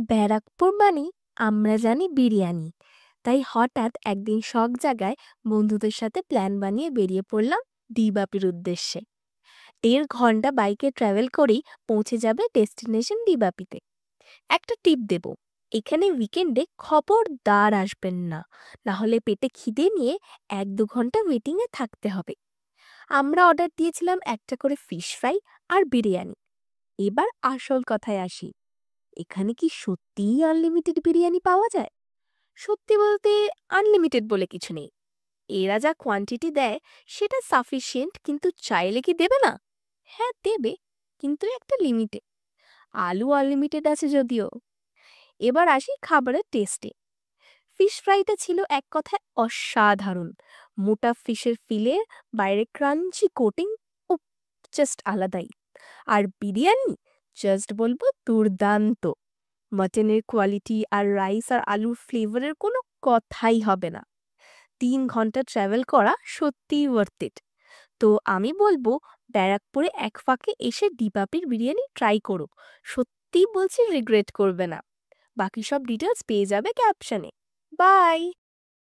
ব্যারাকপুর মানে আমরা জানি বিরিয়ানি। তাই হঠাৎ একদিন শখ জাগায় বন্ধুদের সাথে প্ল্যান বানিয়ে বেরিয়ে পড়লাম দ্বিবাপির উদ্দেশ্যে। 1.5 ঘন্টা বাইকে ট্রাভেল করেই পৌঁছে যাবে ডেস্টিনেশন দ্বিবাপিতে। একটা টিপ দেব, এখানে উইকেন্ডে খবরদার আসবেন না, না হলে পেটে খিদে নিয়ে 1-2 ঘন্টা ওয়েটিংয়ে থাকতে হবে। আমরা অর্ডার দিয়েছিলাম একটা করে ফিশ ফ্রাই আর বিরিয়ানি। এবার আসল কথায় আসি, এখানে কি সত্যিই আনলিমিটেড বিরিয়ানি পাওয়া যায়? সত্যি বলতে আনলিমিটেড বলে কিছু নেই। এরা যা কোয়ান্টিটি দেয় সেটা সাফিসিয়েন্ট, কিন্তু চাইলে কি দেবে না? হ্যাঁ দেবে, কিন্তু একটা লিমিটে। আলু আনলিমিটেড আছে যদিও। এবার আসি খাবারের টেস্টে। ফিশ ফ্রাইটা ছিল এক কথায় অসাধারণ। মোটা ফিশের ফিলে, বাইরে ক্রাঞ্চি কোটিং, ও জাস্ট আলাদাই। আর বিরিয়ানি জাস্ট বলবো দুর্দান্ত। মাটনের কোয়ালিটি আর রাইস আর আলুর ফ্লেভারের কোনো কথাই হবে না। 3 ঘন্টা ট্রাভেল করা সত্যিই ওয়ার্থ ইট। তো আমি বলবো ব্যারাকপুরে এক ফাঁকে এসে দ্বিপাপির বিরিয়ানি ট্রাই করো। সত্যিই বলছি, রিগ্রেট করবে না। বাকি সব ডিটেলস পেয়ে যাবে ক্যাপশনে। বাই।